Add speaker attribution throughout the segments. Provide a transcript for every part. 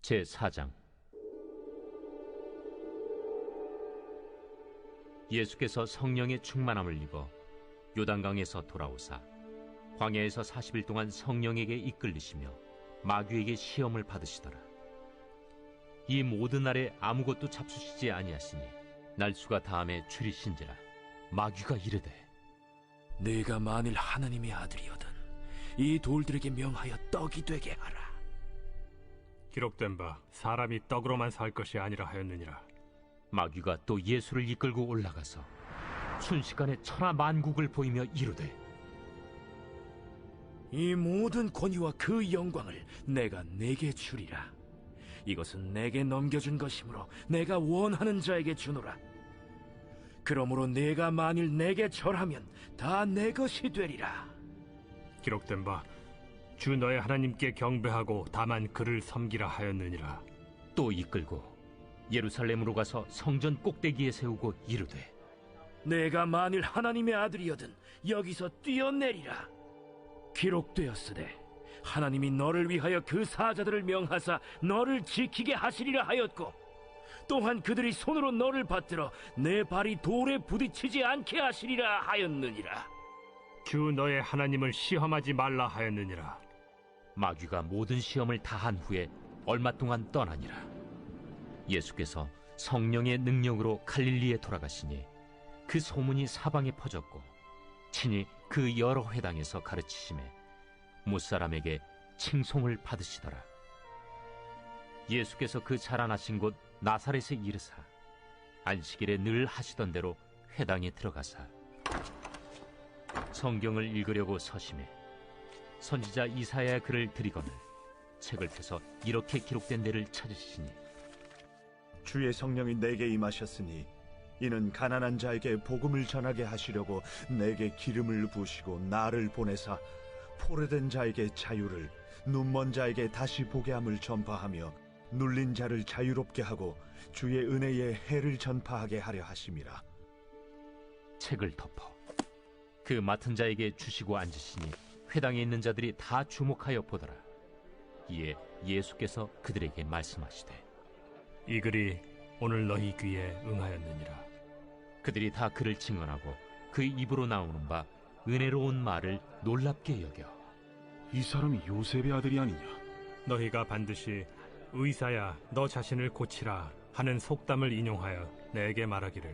Speaker 1: 제4장. 예수께서 성령의 충만함을 입어 요단강에서 돌아오사 광야에서 40일 동안 성령에게 이끌리시며 마귀에게 시험을 받으시더라. 이 모든 날에 아무것도 잡수시지 아니하시니 날수가 다함에 줄이신지라. 마귀가 이르되,
Speaker 2: 네가 만일 하나님의 아들이거든 이 돌들에게 명하여 떡이 되게 하라.
Speaker 3: 기록된 바 사람이 떡으로만 살 것이 아니라 하였느니라.
Speaker 1: 마귀가 또 예수를 이끌고 올라가서 순식간에 천하 만국을 보이며 이르되,
Speaker 2: 이 모든 권위와 그 영광을 내가 네게 주리라. 이것은 내게 넘겨준 것이므로 내가 원하는 자에게 주노라. 그러므로 네가 만일 내게 절하면 다 내 것이 되리라.
Speaker 3: 기록된 바 주 너의 하나님께 경배하고 다만 그를 섬기라 하였느니라.
Speaker 1: 또 이끌고 예루살렘으로 가서 성전 꼭대기에 세우고 이르되,
Speaker 2: 내가 만일 하나님의 아들이거든 여기서 뛰어내리라. 기록되었으되 하나님이 너를 위하여 그 사자들을 명하사 너를 지키게 하시리라 하였고, 또한 그들이 손으로 너를 받들어 내 발이 돌에 부딪히지 않게 하시리라 하였느니라.
Speaker 3: 주 너의 하나님을 시험하지 말라 하였느니라.
Speaker 1: 마귀가 모든 시험을 다한 후에 얼마 동안 떠나니라. 예수께서 성령의 능력으로 갈릴리에 돌아가시니 그 소문이 사방에 퍼졌고 친히 그 여러 회당에서 가르치심에 무사람에게 칭송을 받으시더라. 예수께서 그 자라나신 곳 나사렛에 이르사 안식일에 늘 하시던 대로 회당에 들어가사 성경을 읽으려고 서심해 선지자 이사야의 글을 들이거늘 책을 펴서 이렇게 기록된 데를 찾으시니,
Speaker 4: 주의 성령이 내게 임하셨으니 이는 가난한 자에게 복음을 전하게 하시려고 내게 기름을 부으시고 나를 보내사 포로된 자에게 자유를, 눈먼 자에게 다시 보게 함을 전파하며 눌린 자를 자유롭게 하고 주의 은혜의 해를 전파하게 하려 하심이라.
Speaker 1: 책을 덮어 그 맡은 자에게 주시고 앉으시니 회당에 있는 자들이 다 주목하여 보더라. 이에 예수께서 그들에게 말씀하시되,
Speaker 3: 이 글이 오늘 너희 귀에 응하였느니라.
Speaker 1: 그들이 다 그를 증언하고 그 입으로 나오는 바 은혜로운 말을 놀랍게 여겨,
Speaker 5: 이 사람이 요셉의 아들이 아니냐?
Speaker 3: 너희가 반드시 의사야 너 자신을 고치라 하는 속담을 인용하여 내게 말하기를,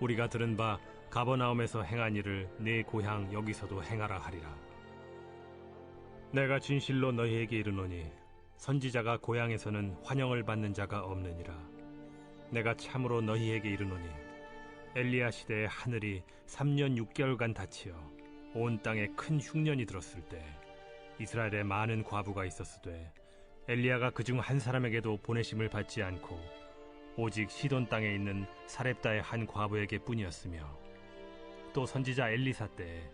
Speaker 3: 우리가 들은 바 가버나움에서 행한 일을 네 고향 여기서도 행하라 하리라. 내가 진실로 너희에게 이르노니 선지자가 고향에서는 환영을 받는 자가 없느니라. 내가 참으로 너희에게 이르노니 엘리야 시대에 하늘이 3년 6개월간 닫히어 온 땅에 큰 흉년이 들었을 때 이스라엘에 많은 과부가 있었으되 엘리야가 그중 한 사람에게도 보내심을 받지 않고 오직 시돈 땅에 있는 사렙다의 한 과부에게 뿐이었으며, 또 선지자 엘리사 때에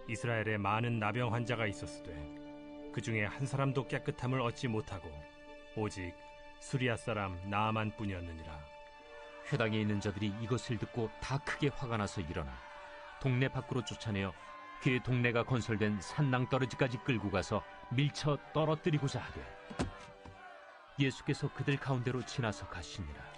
Speaker 3: 이스라엘에 많은 나병 환자가 있었으되 그 중에 한 사람도 깨끗함을 얻지 못하고 오직 수리아 사람 나아만 뿐이었느니라.
Speaker 1: 회당에 있는 자들이 이것을 듣고 다 크게 화가 나서 일어나 동네 밖으로 쫓아내어 그 동네가 건설된 산낭떠러지까지 끌고 가서 밀쳐 떨어뜨리고자 하되, 예수께서 그들 가운데로 지나서 가시니라.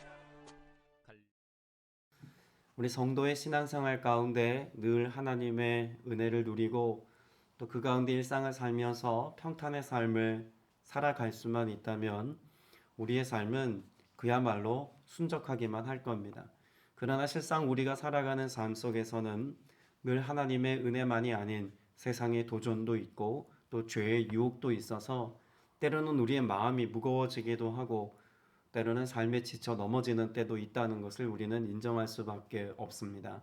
Speaker 6: 우리 성도의 신앙생활 가운데 늘 하나님의 은혜를 누리고 또 그 가운데 일상을 살면서 평탄의 삶을 살아갈 수만 있다면 우리의 삶은 그야말로 순적하기만 할 겁니다. 그러나 실상 우리가 살아가는 삶 속에서는 늘 하나님의 은혜만이 아닌 세상의 도전도 있고 또 죄의 유혹도 있어서 때로는 우리의 마음이 무거워지기도 하고 때로는 삶에 지쳐 넘어지는 때도 있다는 것을 우리는 인정할 수밖에 없습니다.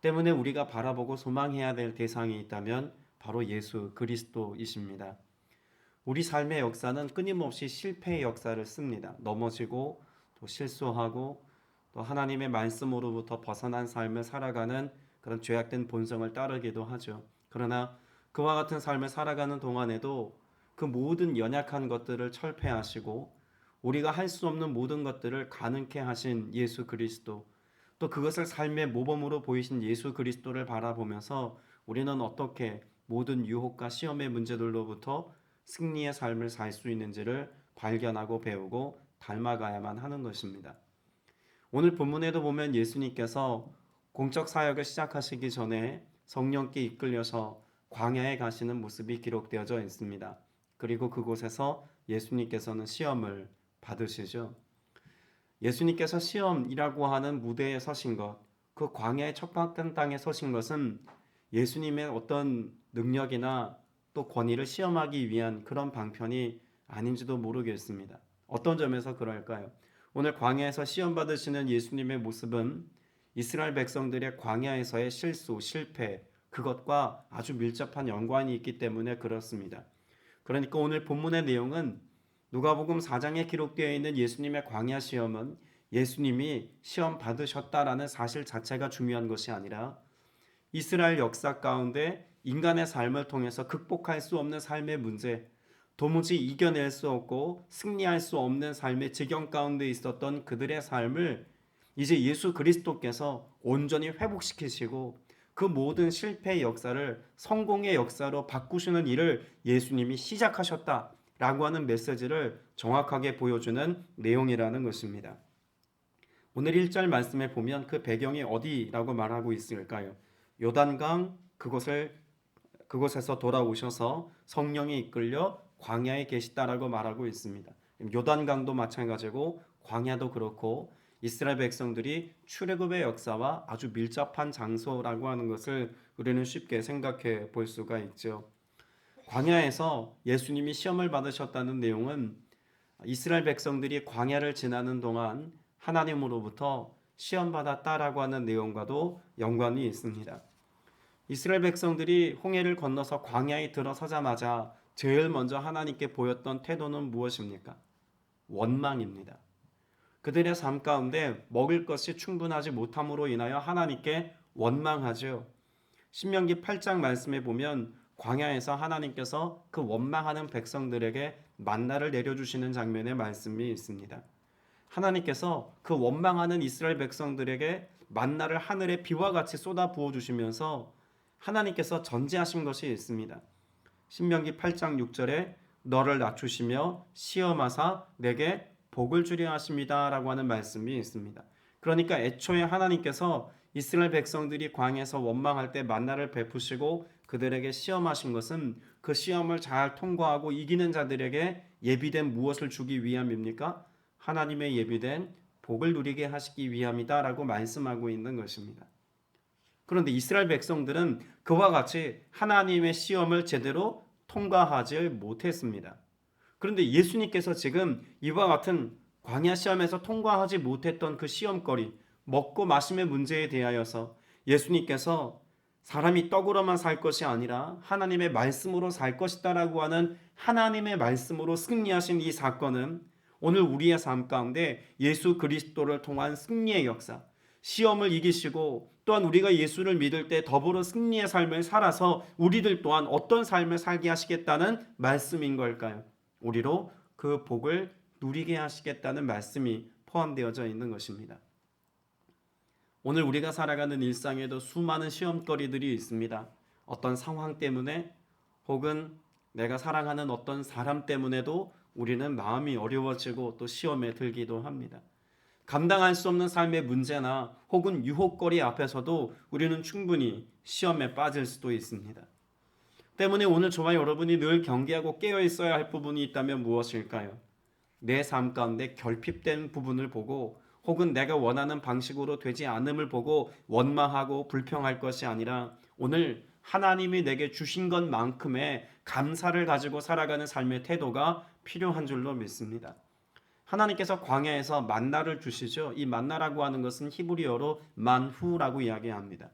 Speaker 6: 때문에 우리가 바라보고 소망해야 될 대상이 있다면 바로 예수 그리스도이십니다. 우리 삶의 역사는 끊임없이 실패의 역사를 씁니다. 넘어지고 또 실수하고 또 하나님의 말씀으로부터 벗어난 삶을 살아가는 그런 죄악된 본성을 따르기도 하죠. 그러나 그와 같은 삶을 살아가는 동안에도 그 모든 연약한 것들을 철폐하시고 우리가 할 수 없는 모든 것들을 가능케 하신 예수 그리스도, 또 그것을 삶의 모범으로 보이신 예수 그리스도를 바라보면서 우리는 어떻게 모든 유혹과 시험의 문제들로부터 승리의 삶을 살 수 있는지를 발견하고 배우고 닮아가야만 하는 것입니다. 오늘 본문에도 보면 예수님께서 공적 사역을 시작하시기 전에 성령께 이끌려서 광야에 가시는 모습이 기록되어져 있습니다. 그리고 그곳에서 예수님께서는 시험을 받으시죠. 예수님께서 시험이라고 하는 무대에 서신 것, 그 광야의 척박한 땅에 서신 것은 예수님의 어떤 능력이나 또 권위를 시험하기 위한 그런 방편이 아닌지도 모르겠습니다. 어떤 점에서 그럴까요? 오늘 광야에서 시험 받으시는 예수님의 모습은 이스라엘 백성들의 광야에서의 실수, 실패, 그것과 아주 밀접한 연관이 있기 때문에 그렇습니다. 그러니까 오늘 본문의 내용은 누가복음 4장에 기록되어 있는 예수님의 광야 시험은 예수님이 시험 받으셨다라는 사실 자체가 중요한 것이 아니라 이스라엘 역사 가운데 인간의 삶을 통해서 극복할 수 없는 삶의 문제, 도무지 이겨낼 수 없고 승리할 수 없는 삶의 지경 가운데 있었던 그들의 삶을 이제 예수 그리스도께서 온전히 회복시키시고 그 모든 실패의 역사를 성공의 역사로 바꾸시는 일을 예수님이 시작하셨다라고 하는 메시지를 정확하게 보여주는 내용이라는 것입니다. 오늘 1절 말씀에 보면 그 배경이 어디라고 말하고 있을까요? 요단강 그곳에서 돌아오셔서 성령이 이끌려 광야에 계시다라고 말하고 있습니다. 요단강도 마찬가지고 광야도 그렇고 이스라엘 백성들이 출애굽의 역사와 아주 밀접한 장소라고 하는 것을 우리는 쉽게 생각해 볼 수가 있죠. 광야에서 예수님이 시험을 받으셨다는 내용은 이스라엘 백성들이 광야를 지나는 동안 하나님으로부터 시험받았다라고 하는 내용과도 연관이 있습니다. 이스라엘 백성들이 홍해를 건너서 광야에 들어서자마자 제일 먼저 하나님께 보였던 태도는 무엇입니까? 원망입니다. 그들의 삶 가운데 먹을 것이 충분하지 못함으로 인하여 하나님께 원망하죠. 신명기 8장 말씀에 보면 광야에서 하나님께서 그 원망하는 백성들에게 만나를 내려주시는 장면의 말씀이 있습니다. 하나님께서 그 원망하는 이스라엘 백성들에게 만나를 하늘의 비와 같이 쏟아 부어 주시면서 하나님께서 전제하신 것이 있습니다. 신명기 8장 6절에 너를 낮추시며 시험하사 내게 복을 주려 하십니다 라고 하는 말씀이 있습니다. 그러니까 애초에 하나님께서 이스라엘 백성들이 광야에서 원망할 때 만나를 베푸시고 그들에게 시험하신 것은 그 시험을 잘 통과하고 이기는 자들에게 예비된 무엇을 주기 위함입니까? 하나님의 예비된 복을 누리게 하시기 위함이다 라고 말씀하고 있는 것입니다. 그런데 이스라엘 백성들은 그와 같이 하나님의 시험을 제대로 통과하지 못했습니다. 그런데 예수님께서 지금 이와 같은 광야 시험에서 통과하지 못했던 그 시험거리, 먹고 마심의 문제에 대하여서 예수님께서 사람이 떡으로만 살 것이 아니라 하나님의 말씀으로 살 것이다라고 하는 하나님의 말씀으로 승리하신 이 사건은 오늘 우리의 삶 가운데 예수 그리스도를 통한 승리의 역사, 시험을 이기시고 또한 우리가 예수를 믿을 때 더불어 승리의 삶을 살아서 우리들 또한 어떤 삶을 살게 하시겠다는 말씀인 걸까요? 우리로 그 복을 누리게 하시겠다는 말씀이 포함되어져 있는 것입니다. 오늘 우리가 살아가는 일상에도 수많은 시험거리들이 있습니다. 어떤 상황 때문에 혹은 내가 사랑하는 어떤 사람 때문에도 우리는 마음이 어려워지고 또 시험에 들기도 합니다. 감당할 수 없는 삶의 문제나 혹은 유혹거리 앞에서도 우리는 충분히 시험에 빠질 수도 있습니다. 때문에 오늘 저와 여러분이 늘 경계하고 깨어 있어야 할 부분이 있다면 무엇일까요? 내 삶 가운데 결핍된 부분을 보고 혹은 내가 원하는 방식으로 되지 않음을 보고 원망하고 불평할 것이 아니라 오늘 하나님이 내게 주신 것만큼의 감사를 가지고 살아가는 삶의 태도가 필요한 줄로 믿습니다. 하나님께서 광야에서 만나를 주시죠. 이 만나라고 하는 것은 히브리어로 만후라고 이야기합니다.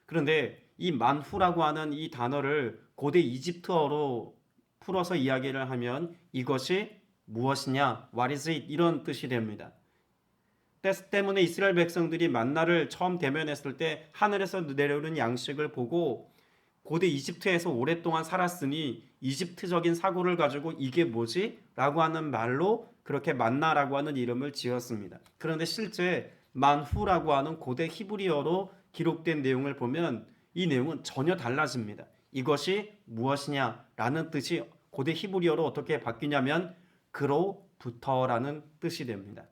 Speaker 6: 그런데 이 만후라고 하는 이 단어를 고대 이집트어로 풀어서 이야기를 하면 이것이 무엇이냐, what is it 이런 뜻이 됩니다. 때문에 이스라엘 백성들이 만나를 처음 대면했을 때 하늘에서 내려오는 양식을 보고 고대 이집트에서 오랫동안 살았으니 이집트적인 사고를 가지고 이게 뭐지? 라고 하는 말로 그렇게 만나라고 하는 이름을 지었습니다. 그런데 실제 만후라고 하는 고대 히브리어로 기록된 내용을 보면 이 내용은 전혀 달라집니다. 이것이 무엇이냐라는 뜻이 고대 히브리어로 어떻게 바뀌냐면 그로 만나로부터라는 뜻이 됩니다.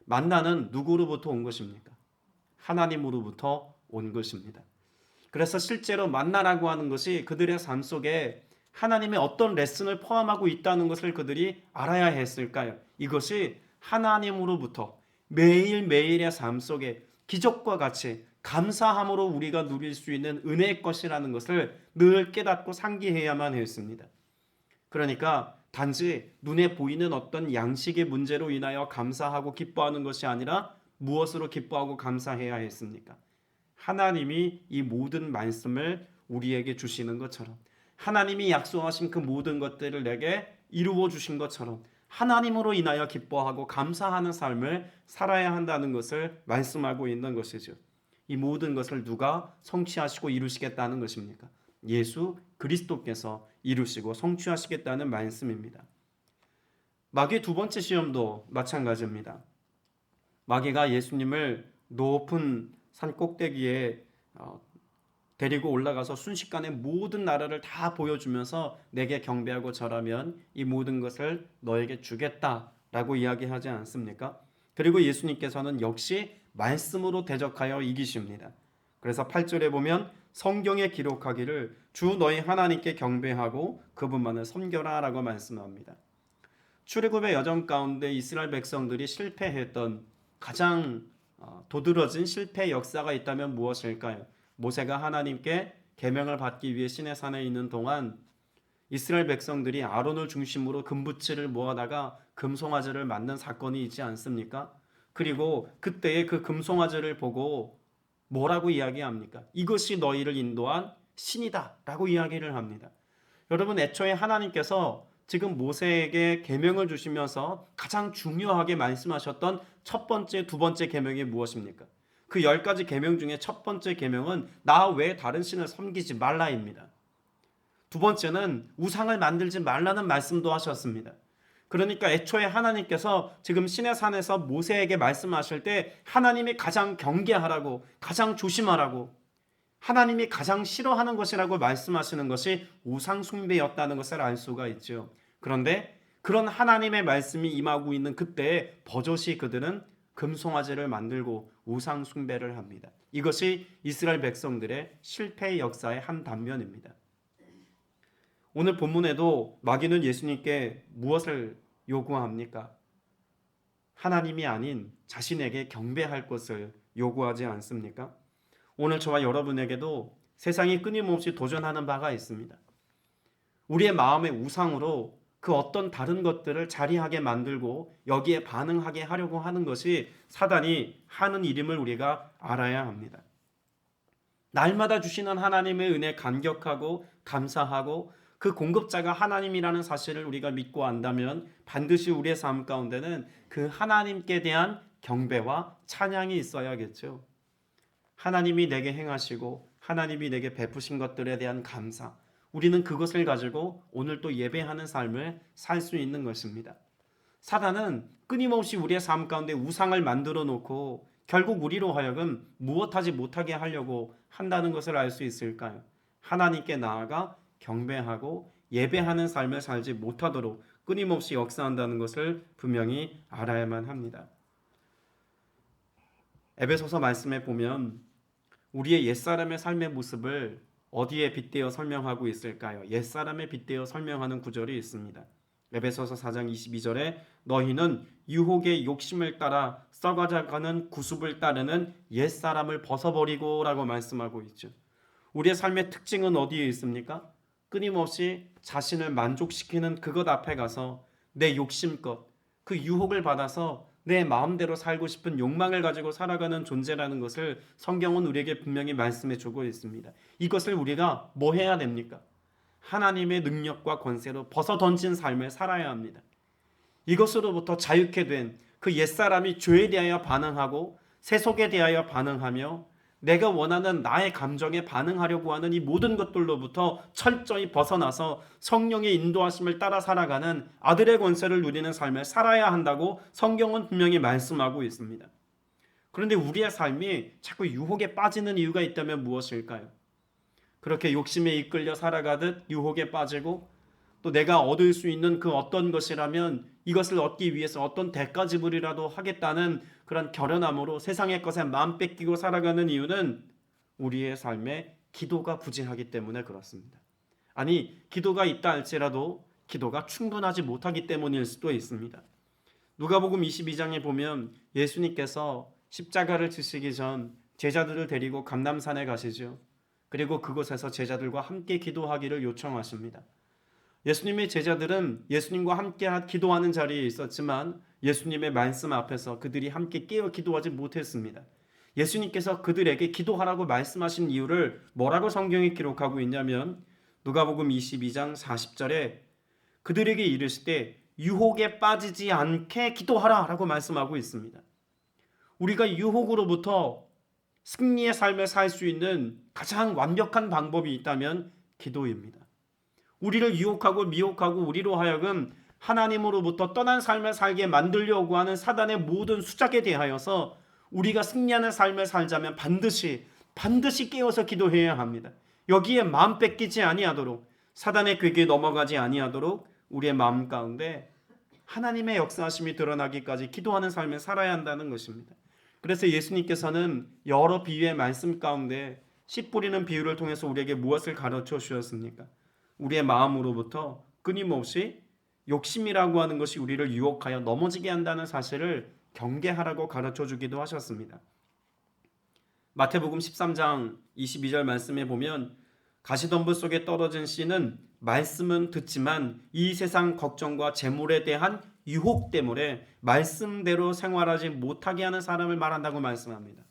Speaker 6: 만나는 누구로부터 온 것입니까? 하나님으로부터 온 것입니다. 그래서 실제로 만나라고 하는 것이 그들의 삶 속에 하나님의 어떤 레슨을 포함하고 있다는 것을 그들이 알아야 했을까요? 이것이 하나님으로부터 매일매일의 삶 속에 기적과 같이 감사함으로 우리가 누릴 수 있는 은혜의 것이라는 것을 늘 깨닫고 상기해야만 했습니다. 그러니까 단지 눈에 보이는 어떤 양식의 문제로 인하여 감사하고 기뻐하는 것이 아니라 무엇으로 기뻐하고 감사해야 했습니까? 하나님이 이 모든 말씀을 우리에게 주시는 것처럼, 하나님이 약속하신 그 모든 것들을 내게 이루어 주신 것처럼 하나님으로 인하여 기뻐하고 감사하는 삶을 살아야 한다는 것을 말씀하고 있는 것이죠. 이 모든 것을 누가 성취하시고 이루시겠다는 것입니까? 예수 그리스도께서 이루시고 성취하시겠다는 말씀입니다. 마귀의 두 번째 시험도 마찬가지입니다. 마귀가 예수님을 높은 산 꼭대기에 데리고 올라가서 순식간에 모든 나라를 다 보여주면서 내게 경배하고 절하면 이 모든 것을 너에게 주겠다라고 이야기하지 않습니까? 그리고 예수님께서는 역시 말씀으로 대적하여 이기십니다. 그래서 8절에 보면 성경에 기록하기를 주 너희 하나님께 경배하고 그분만을 섬겨라 라고 말씀합니다. 출애굽의 여정 가운데 이스라엘 백성들이 실패했던 가장 도드러진 실패 역사가 있다면 무엇일까요? 모세가 하나님께 계명을 받기 위해 시내산에 있는 동안 이스라엘 백성들이 아론을 중심으로 금부치를 모아다가 금송아지를 만든 사건이 있지 않습니까? 그리고 그때의 그 금송아지를 보고 뭐라고 이야기합니까? 이것이 너희를 인도한 신이다 라고 이야기를 합니다. 여러분, 애초에 하나님께서 지금 모세에게 계명을 주시면서 가장 중요하게 말씀하셨던 첫 번째, 두 번째 계명이 무엇입니까? 그 10가지 계명 중에 첫 번째 계명은 나 외에 다른 신을 섬기지 말라입니다. 두 번째는 우상을 만들지 말라는 말씀도 하셨습니다. 그러니까 애초에 하나님께서 지금 시내산에서 모세에게 말씀하실 때 하나님이 가장 경계하라고, 가장 조심하라고, 하나님이 가장 싫어하는 것이라고 말씀하시는 것이 우상 숭배였다는 것을 알 수가 있죠. 그런데 그런 하나님의 말씀이 임하고 있는 그때에 버젓이 그들은 금송아지를 만들고 우상 숭배를 합니다. 이것이 이스라엘 백성들의 실패의 역사의 한 단면입니다. 오늘 본문에도 마귀는 예수님께 무엇을 요구합니까? 하나님이 아닌 자신에게 경배할 것을 요구하지 않습니까? 오늘 저와 여러분에게도 세상이 끊임없이 도전하는 바가 있습니다. 우리의 마음의 우상으로 그 어떤 다른 것들을 자리하게 만들고 여기에 반응하게 하려고 하는 것이 사단이 하는 일임을 우리가 알아야 합니다. 날마다 주시는 하나님의 은혜에 감격하고 감사하고 그 공급자가 하나님이라는 사실을 우리가 믿고 안다면 반드시 우리의 삶 가운데는 그 하나님께 대한 경배와 찬양이 있어야겠죠. 하나님이 내게 행하시고 하나님이 내게 베푸신 것들에 대한 감사, 우리는 그것을 가지고 오늘 또 예배하는 삶을 살 수 있는 것입니다. 사단은 끊임없이 우리의 삶 가운데 우상을 만들어 놓고 결국 우리로 하여금 무엇하지 못하게 하려고 한다는 것을 알 수 있을까요? 하나님께 나아가 경배하고 예배하는 삶을 살지 못하도록 끊임없이 역사한다는 것을 분명히 알아야만 합니다. 에베소서 말씀에 보면 우리의 옛사람의 삶의 모습을 어디에 빗대어 설명하고 있을까요? 옛사람에 빗대어 설명하는 구절이 있습니다. 에베소서 4장 22절에 너희는 유혹의 욕심을 따라 썩어져가는 구습을 따르는 옛사람을 벗어버리고 라고 말씀하고 있죠. 우리의 삶의 특징은 어디에 있습니까? 끊임없이 자신을 만족시키는 그것 앞에 가서 내 욕심껏 그 유혹을 받아서 내 마음대로 살고 싶은 욕망을 가지고 살아가는 존재라는 것을 성경은 우리에게 분명히 말씀해 주고 있습니다. 이것을 우리가 뭐 해야 됩니까? 하나님의 능력과 권세로 벗어던진 삶을 살아야 합니다. 이것으로부터 자유케 된 그 옛사람이 죄에 대하여 반응하고 세속에 대하여 반응하며 내가 원하는 나의 감정에 반응하려고 하는 이 모든 것들로부터 철저히 벗어나서 성령의 인도하심을 따라 살아가는 아들의 권세를 누리는 삶을 살아야 한다고 성경은 분명히 말씀하고 있습니다. 그런데 우리의 삶이 자꾸 유혹에 빠지는 이유가 있다면 무엇일까요? 그렇게 욕심에 이끌려 살아가듯 유혹에 빠지고 또 내가 얻을 수 있는 그 어떤 것이라면 이것을 얻기 위해서 어떤 대가 지불이라도 하겠다는 그런 결연함으로 세상의 것에 마음 뺏기고 살아가는 이유는 우리의 삶에 기도가 부진하기 때문에 그렇습니다. 아니, 기도가 있다 할지라도 기도가 충분하지 못하기 때문일 수도 있습니다. 누가복음 22장에 보면 예수님께서 십자가를 지시기 전 제자들을 데리고 감람산에 가시죠. 그리고 그곳에서 제자들과 함께 기도하기를 요청하십니다. 예수님의 제자들은 예수님과 함께 기도하는 자리에 있었지만 예수님의 말씀 앞에서 그들이 함께 깨어 기도하지 못했습니다. 예수님께서 그들에게 기도하라고 말씀하신 이유를 뭐라고 성경에 기록하고 있냐면 누가복음 22장 40절에 그들에게 이르시되 유혹에 빠지지 않게 기도하라 라고 말씀하고 있습니다. 우리가 유혹으로부터 승리의 삶을 살 수 있는 가장 완벽한 방법이 있다면 기도입니다. 우리를 유혹하고 미혹하고 우리로 하여금 하나님으로부터 떠난 삶을 살게 만들려고 하는 사단의 모든 수작에 대하여서 우리가 승리하는 삶을 살자면 반드시 깨어서 기도해야 합니다. 여기에 마음 뺏기지 아니하도록, 사단의 괴기에 넘어가지 아니하도록 우리의 마음 가운데 하나님의 역사하심이 드러나기까지 기도하는 삶을 살아야 한다는 것입니다. 그래서 예수님께서는 여러 비유의 말씀 가운데 씨 뿌리는 비유를 통해서 우리에게 무엇을 가르쳐 주셨습니까? 우리의 마음으로부터 끊임없이 욕심이라고 하는 것이 우리를 유혹하여 넘어지게 한다는 사실을 경계하라고 가르쳐 주기도 하셨습니다. 마태복음 13장 22절 말씀에 보면 가시덤불 속에 떨어진 씨는 말씀은 듣지만 이 세상 걱정과 재물에 대한 유혹 때문에 말씀대로 생활하지 못하게 하는 사람을 말한다고 말씀합니다.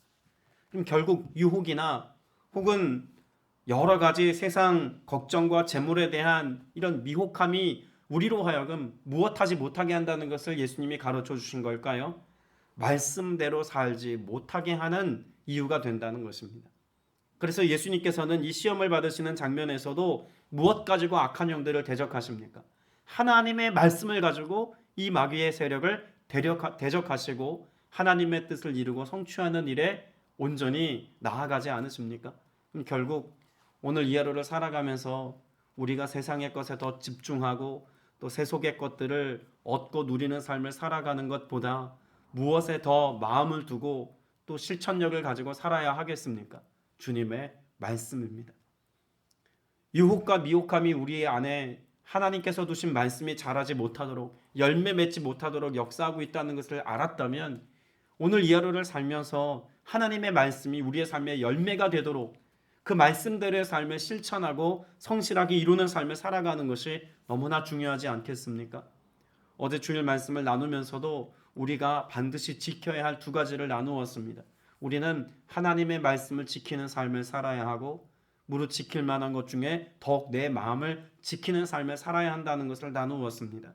Speaker 6: 그럼 결국 유혹이나 혹은 여러 가지 세상 걱정과 재물에 대한 이런 미혹함이 우리로 하여금 무엇하지 못하게 한다는 것을 예수님이 가르쳐 주신 걸까요? 말씀대로 살지 못하게 하는 이유가 된다는 것입니다. 그래서 예수님께서는 이 시험을 받으시는 장면에서도 무엇 가지고 악한 영들을 대적하십니까? 하나님의 말씀을 가지고 이 마귀의 세력을 대적하시고 하나님의 뜻을 이루고 성취하는 일에 온전히 나아가지 않으십니까? 그럼 결국 오늘 이 하루를 살아가면서 우리가 세상의 것에 더 집중하고 또 세속의 것들을 얻고 누리는 삶을 살아가는 것보다 무엇에 더 마음을 두고 또 실천력을 가지고 살아야 하겠습니까? 주님의 말씀입니다. 유혹과 미혹함이 우리 안에 하나님께서 두신 말씀이 자라지 못하도록 열매 맺지 못하도록 역사하고 있다는 것을 알았다면 오늘 이 하루를 살면서 하나님의 말씀이 우리의 삶의 열매가 되도록 그 말씀대로의 삶을 실천하고 성실하게 이루는 삶을 살아가는 것이 너무나 중요하지 않겠습니까? 어제 주일 말씀을 나누면서도 우리가 반드시 지켜야 할 두 가지를 나누었습니다. 우리는 하나님의 말씀을 지키는 삶을 살아야 하고 무릇 지킬 만한 것 중에 더욱 내 마음을 지키는 삶을 살아야 한다는 것을 나누었습니다.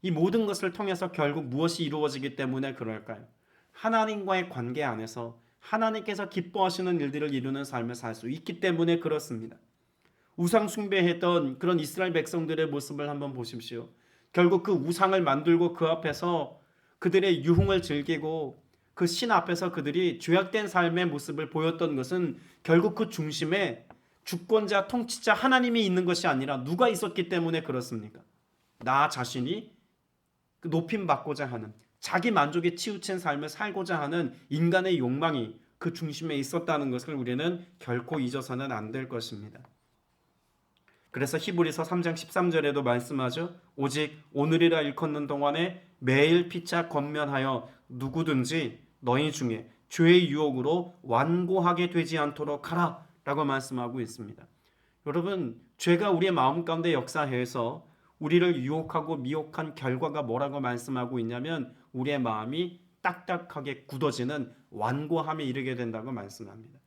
Speaker 6: 이 모든 것을 통해서 결국 무엇이 이루어지기 때문에 그럴까요? 하나님과의 관계 안에서 하나님께서 기뻐하시는 일들을 이루는 삶을 살 수 있기 때문에 그렇습니다. 우상 숭배했던 그런 이스라엘 백성들의 모습을 한번 보십시오. 결국 그 우상을 만들고 그 앞에서 그들의 유흥을 즐기고 그 신 앞에서 그들이 죄악된 삶의 모습을 보였던 것은 결국 그 중심에 주권자, 통치자 하나님이 있는 것이 아니라 누가 있었기 때문에 그렇습니까? 나 자신이 높임 받고자 하는, 자기 만족에 치우친 삶을 살고자 하는 인간의 욕망이 그 중심에 있었다는 것을 우리는 결코 잊어서는 안 될 것입니다. 그래서 히브리서 3장 13절에도 말씀하죠. 오직 오늘이라 일컫는 동안에 매일 피차 권면하여 누구든지 너희 중에 죄의 유혹으로 완고하게 되지 않도록 하라 라고 말씀하고 있습니다. 여러분, 죄가 우리의 마음 가운데 역사해서 우리를 유혹하고 미혹한 결과가 뭐라고 말씀하고 있냐면 우리의 마음이 딱딱하게 굳어지는 완고함에 이르게 된다고 말씀합니다.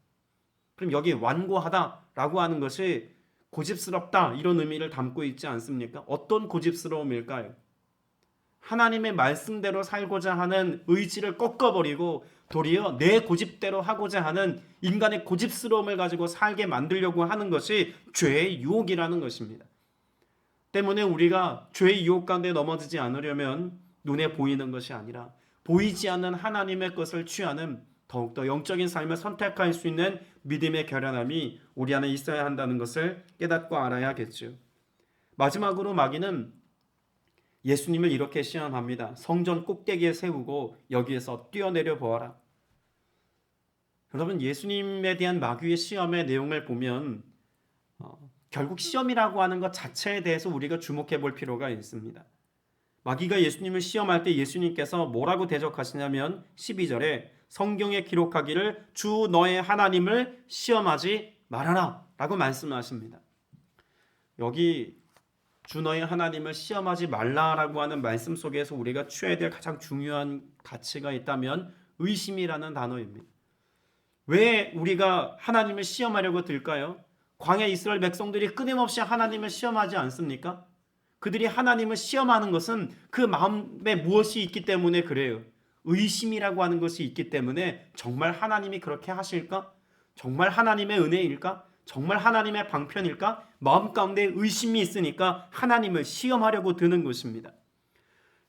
Speaker 6: 그럼 여기 완고하다라고 하는 것이 고집스럽다 이런 의미를 담고 있지 않습니까? 어떤 고집스러움일까요? 하나님의 말씀대로 살고자 하는 의지를 꺾어버리고 도리어 내 고집대로 하고자 하는 인간의 고집스러움을 가지고 살게 만들려고 하는 것이 죄의 유혹이라는 것입니다. 때문에 우리가 죄의 유혹 가운데 넘어지지 않으려면 눈에 보이는 것이 아니라 보이지 않는 하나님의 것을 취하는 더욱더 영적인 삶을 선택할 수 있는 믿음의 결연함이 우리 안에 있어야 한다는 것을 깨닫고 알아야겠죠. 마지막으로 마귀는 예수님을 이렇게 시험합니다. 성전 꼭대기에 세우고 여기에서 뛰어내려 보아라. 여러분, 예수님에 대한 마귀의 시험의 내용을 보면 결국 시험이라고 하는 것 자체에 대해서 우리가 주목해 볼 필요가 있습니다. 마귀가 예수님을 시험할 때 예수님께서 뭐라고 대적하시냐면 12절에 성경에 기록하기를 주 너의 하나님을 시험하지 말아라 라고 말씀하십니다. 여기 주 너의 하나님을 시험하지 말라라고 하는 말씀 속에서 우리가 취해야 될 가장 중요한 가치가 있다면 의심이라는 단어입니다. 왜 우리가 하나님을 시험하려고 들까요? 광야 이스라엘 백성들이 끊임없이 하나님을 시험하지 않습니까? 그들이 하나님을 시험하는 것은 그 마음에 무엇이 있기 때문에 그래요. 의심이라고 하는 것이 있기 때문에 정말 하나님이 그렇게 하실까? 정말 하나님의 은혜일까? 정말 하나님의 방편일까? 마음 가운데 의심이 있으니까 하나님을 시험하려고 드는 것입니다.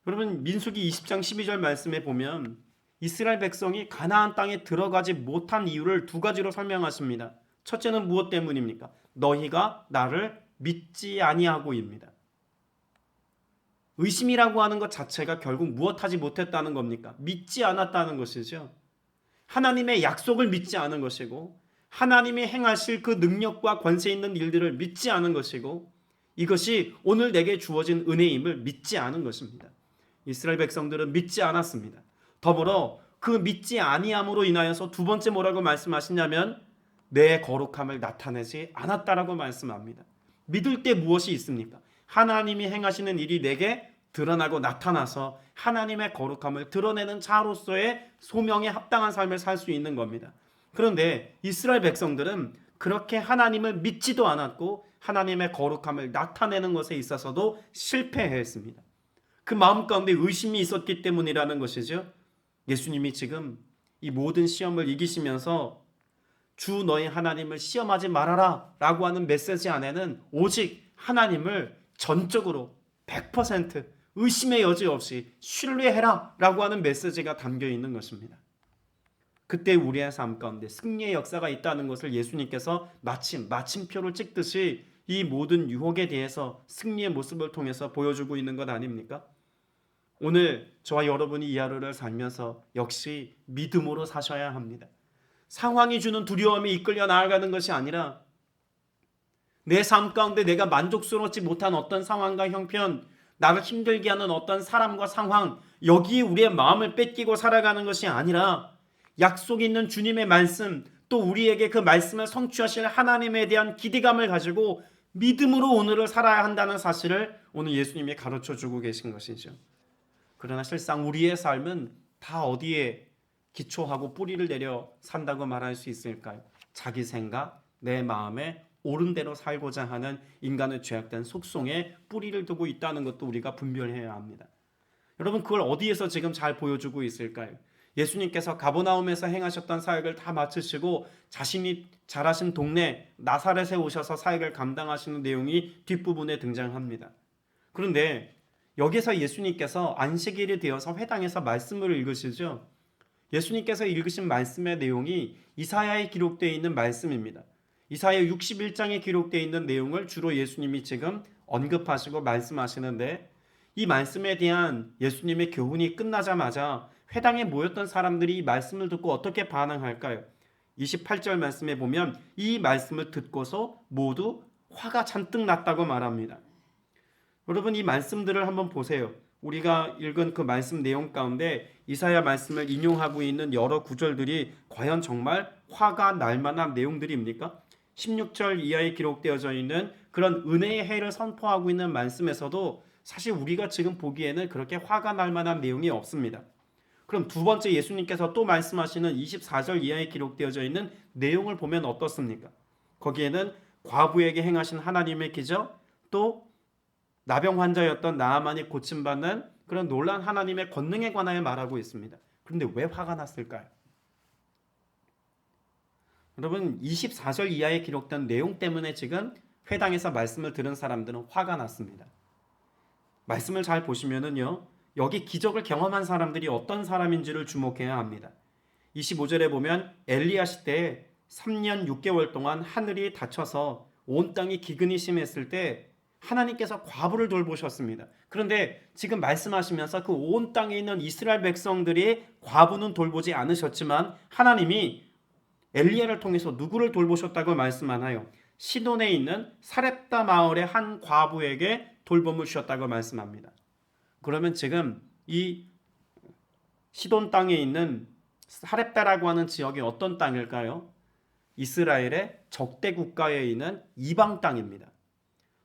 Speaker 6: 여러분, 민수기 20장 12절 말씀에 보면 이스라엘 백성이 가나안 땅에 들어가지 못한 이유를 두 가지로 설명하십니다. 첫째는 무엇 때문입니까? 너희가 나를 믿지 아니하고입니다. 의심이라고 하는 것 자체가 결국 무엇하지 못했다는 겁니까? 믿지 않았다는 것이죠. 하나님의 약속을 믿지 않은 것이고 하나님이 행하실 그 능력과 권세 있는 일들을 믿지 않은 것이고 이것이 오늘 내게 주어진 은혜임을 믿지 않은 것입니다. 이스라엘 백성들은 믿지 않았습니다. 더불어 그 믿지 아니함으로 인하여서 두 번째 뭐라고 말씀하시냐면 내 거룩함을 나타내지 않았다라고 말씀합니다. 믿을 때 무엇이 있습니까? 하나님이 행하시는 일이 내게 드러나고 나타나서 하나님의 거룩함을 드러내는 자로서의 소명에 합당한 삶을 살 수 있는 겁니다. 그런데 이스라엘 백성들은 그렇게 하나님을 믿지도 않았고 하나님의 거룩함을 나타내는 것에 있어서도 실패했습니다. 그 마음 가운데 의심이 있었기 때문이라는 것이죠. 예수님이 지금 이 모든 시험을 이기시면서 주 너희 하나님을 시험하지 말아라 라고 하는 메시지 안에는 오직 하나님을 전적으로 100% 의심의 여지 없이 신뢰해라 라고 하는 메시지가 담겨 있는 것입니다. 그때 우리의 삶 가운데 승리의 역사가 있다는 것을 예수님께서 마침표를 찍듯이 이 모든 유혹에 대해서 승리의 모습을 통해서 보여주고 있는 것 아닙니까? 오늘 저와 여러분이 이 하루를 살면서 역시 믿음으로 사셔야 합니다. 상황이 주는 두려움에 이끌려 나아가는 것이 아니라 내 삶 가운데 내가 만족스럽지 못한 어떤 상황과 형편, 나를 힘들게 하는 어떤 사람과 상황, 여기에 우리의 마음을 뺏기고 살아가는 것이 아니라 약속 있는 주님의 말씀, 또 우리에게 그 말씀을 성취하실 하나님에 대한 기대감을 가지고 믿음으로 오늘을 살아야 한다는 사실을 오늘 예수님이 가르쳐주고 계신 것이죠. 그러나 실상 우리의 삶은 다 어디에 기초하고 뿌리를 내려 산다고 말할 수 있을까요? 자기 생각, 내 마음에 옳은 대로 살고자 하는 인간의 죄악된 속성에 뿌리를 두고 있다는 것도 우리가 분별해야 합니다. 여러분, 그걸 어디에서 지금 잘 보여주고 있을까요? 예수님께서 가버나움에서 행하셨던 사역을 다 마치시고 자신이 자라신 동네 나사렛에 오셔서 사역을 감당하시는 내용이 뒷부분에 등장합니다. 그런데 여기서 예수님께서 안식일이 되어서 회당에서 말씀을 읽으시죠. 예수님께서 읽으신 말씀의 내용이 이사야에 기록되어 있는 말씀입니다. 이사야 61장에 기록되어 있는 내용을 주로 예수님이 지금 언급하시고 말씀하시는데 이 말씀에 대한 예수님의 교훈이 끝나자마자 회당에 모였던 사람들이 이 말씀을 듣고 어떻게 반응할까요? 28절 말씀에 보면 이 말씀을 듣고서 모두 화가 잔뜩 났다고 말합니다. 여러분, 이 말씀들을 한번 보세요. 우리가 읽은 그 말씀 내용 가운데 이사야 말씀을 인용하고 있는 여러 구절들이 과연 정말 화가 날 만한 내용들입니까? 16절 이하에 기록되어져 있는 그런 은혜의 해를 선포하고 있는 말씀에서도 사실 우리가 지금 보기에는 그렇게 화가 날 만한 내용이 없습니다. 그럼 두 번째 예수님께서 또 말씀하시는 24절 이하에 기록되어져 있는 내용을 보면 어떻습니까? 거기에는 과부에게 행하신 하나님의 기적, 또 나병 환자였던 나아만이 고침받는 그런 놀라운 하나님의 권능에 관하여 말하고 있습니다. 그런데 왜 화가 났을까요? 여러분, 24절 이하에 기록된 내용 때문에 지금 회당에서 말씀을 들은 사람들은 화가 났습니다. 말씀을 잘 보시면은요, 여기 기적을 경험한 사람들이 어떤 사람인지를 주목해야 합니다. 25절에 보면 엘리야 시대에 3년 6개월 동안 하늘이 닫혀서 온 땅이 기근이 심했을 때 하나님께서 과부를 돌보셨습니다. 그런데 지금 말씀하시면서 그 온 땅에 있는 이스라엘 백성들이 과부는 돌보지 않으셨지만 하나님이 엘리야를 통해서 누구를 돌보셨다고 말씀하나요? 시돈에 있는 사렙다 마을의 한 과부에게 돌봄을 주셨다고 말씀합니다. 그러면 지금 이 시돈 땅에 있는 사렙다라고 하는 지역이 어떤 땅일까요? 이스라엘의 적대 국가에 있는 이방 땅입니다.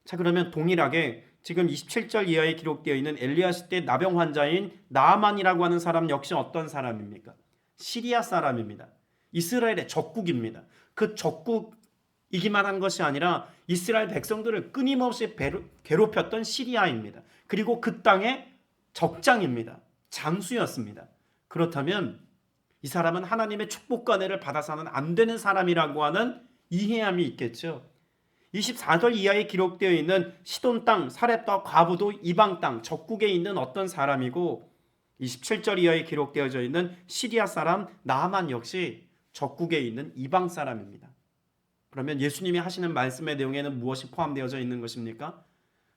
Speaker 6: 자, 그러면 동일하게 지금 27절 이하에 기록되어 있는 엘리야 시대 나병 환자인 나아만이라고 하는 사람 역시 어떤 사람입니까? 시리아 사람입니다. 이스라엘의 적국입니다. 그 적국이기만 한 것이 아니라 이스라엘 백성들을 끊임없이 괴롭혔던 시리아입니다. 그리고 그 땅의 적장입니다. 장수였습니다. 그렇다면 이 사람은 하나님의 축복과 은혜를 받아서는 안 되는 사람이라고 하는 이해함이 있겠죠. 24절 이하에 기록되어 있는 시돈 땅 사렙다 과부도 이방 땅 적국에 있는 어떤 사람이고 27절 이하에 기록되어져 있는 시리아 사람 나아만 역시 적국에 있는 이방 사람입니다. 그러면 예수님이 하시는 말씀의 내용에는 무엇이 포함되어져 있는 것입니까?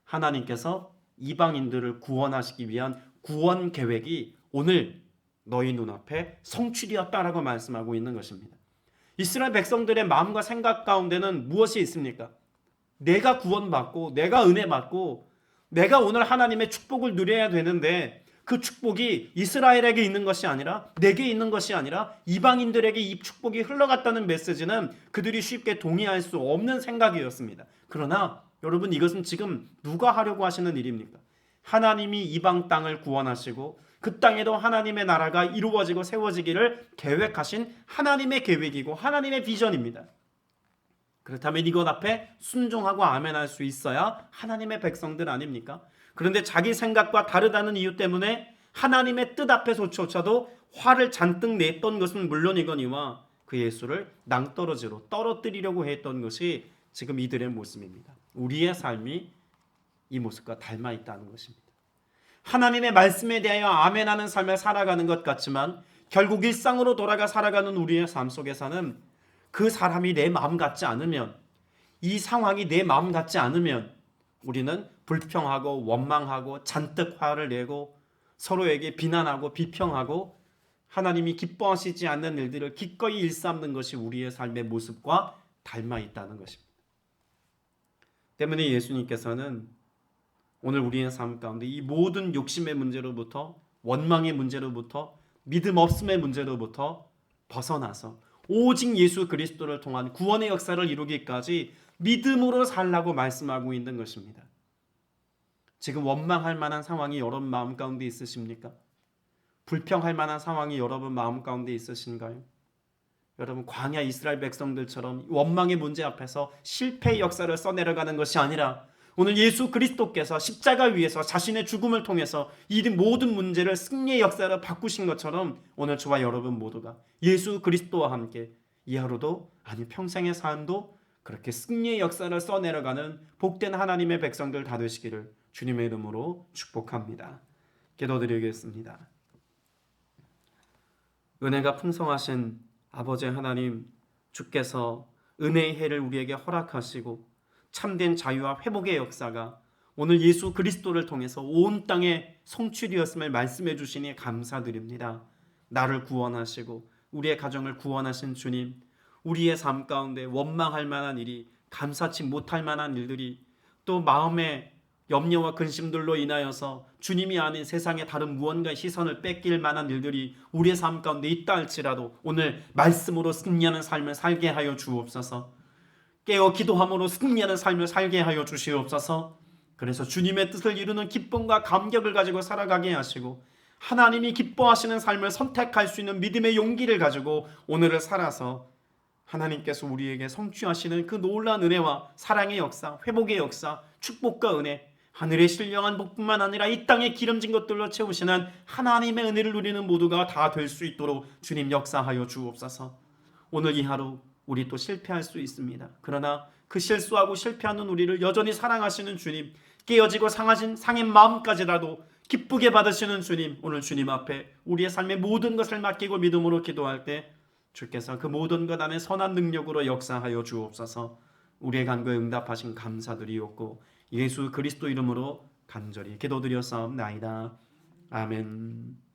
Speaker 6: 하나님께서 이방인들을 구원하시기 위한 구원 계획이 오늘 너희 눈앞에 성취되었다라고 말씀하고 있는 것입니다. 이스라엘 백성들의 마음과 생각 가운데는 무엇이 있습니까? 내가 구원받고 내가 은혜 받고 내가 오늘 하나님의 축복을 누려야 되는데 그 축복이 이스라엘에게 있는 것이 아니라 내게 있는 것이 아니라 이방인들에게 이 축복이 흘러갔다는 메시지는 그들이 쉽게 동의할 수 없는 생각이었습니다. 그러나 여러분, 이것은 지금 누가 하려고 하시는 일입니까? 하나님이 이방 땅을 구원하시고 그 땅에도 하나님의 나라가 이루어지고 세워지기를 계획하신 하나님의 계획이고 하나님의 비전입니다. 그렇다면 이것 앞에 순종하고 아멘할 수 있어야 하나님의 백성들 아닙니까? 그런데 자기 생각과 다르다는 이유 때문에 하나님의 뜻 앞에서조차도 화를 잔뜩 냈던 것은 물론이거니와 그 예수를 낭떠러지로 떨어뜨리려고 했던 것이 지금 이들의 모습입니다. 우리의 삶이 이 모습과 닮아 있다는 것입니다. 하나님의 말씀에 대하여 아멘하는 삶을 살아가는 것 같지만 결국 일상으로 돌아가 살아가는 우리의 삶 속에서는 그 사람이 내 마음 같지 않으면, 이 상황이 내 마음 같지 않으면 우리는 불평하고 원망하고 잔뜩 화를 내고 서로에게 비난하고 비평하고 하나님이 기뻐하시지 않는 일들을 기꺼이 일삼는 것이 우리의 삶의 모습과 닮아 있다는 것입니다. 때문에 예수님께서는 오늘 우리의 삶 가운데 이 모든 욕심의 문제로부터, 원망의 문제로부터, 믿음 없음의 문제로부터 벗어나서 오직 예수 그리스도를 통한 구원의 역사를 이루기까지 믿음으로 살라고 말씀하고 있는 것입니다. 지금 원망할 만한 상황이 여러분 마음 가운데 있으십니까? 불평할 만한 상황이 여러분 마음 가운데 있으신가요? 여러분, 광야 이스라엘 백성들처럼 원망의 문제 앞에서 실패의 역사를 써내려가는 것이 아니라 오늘 예수 그리스도께서 십자가 위에서 자신의 죽음을 통해서 이 모든 문제를 승리의 역사로 바꾸신 것처럼 오늘 저와 여러분 모두가 예수 그리스도와 함께 이 하루도, 아니 평생의 삶도 그렇게 승리의 역사를 써내려가는 복된 하나님의 백성들 다 되시기를 주님의 이름으로 축복합니다. 기도드리겠습니다. 은혜가 풍성하신 아버지 하나님, 주께서 은혜의 해를 우리에게 허락하시고 참된 자유와 회복의 역사가 오늘 예수 그리스도를 통해서 온 땅에 성취되었음을 말씀해 주시니 감사드립니다. 나를 구원하시고 우리의 가정을 구원하신 주님, 우리의 삶 가운데 원망할 만한 일이, 감사치 못할 만한 일들이, 또 마음의 염려와 근심들로 인하여서 주님이 아닌 세상의 다른 무언가의 시선을 뺏길 만한 일들이 우리의 삶 가운데 있다 할지라도 오늘 말씀으로 승리하는 삶을 살게 하여 주옵소서. 깨어 기도함으로 승리하는 삶을 살게 하여 주시옵소서. 그래서 주님의 뜻을 이루는 기쁨과 감격을 가지고 살아가게 하시고 하나님이 기뻐하시는 삶을 선택할 수 있는 믿음의 용기를 가지고 오늘을 살아서 하나님께서 우리에게 성취하시는 그 놀라운 은혜와 사랑의 역사, 회복의 역사, 축복과 은혜, 하늘의 신령한 복뿐만 아니라 이 땅에 기름진 것들로 채우시는 하나님의 은혜를 누리는 모두가 다 될 수 있도록 주님 역사하여 주옵소서. 오늘 이 하루 우리 또 실패할 수 있습니다. 그러나 그 실수하고 실패하는 우리를 여전히 사랑하시는 주님, 깨어지고 상한 마음까지라도 기쁘게 받으시는 주님, 오늘 주님 앞에 우리의 삶의 모든 것을 맡기고 믿음으로 기도할 때 주께서 그 모든 것 안에 선한 능력으로 역사하여 주옵소서. 우리의 간구에 응답하신 감사드리옵고 예수 그리스도 이름으로 간절히 기도드렸사옵나이다. 아멘.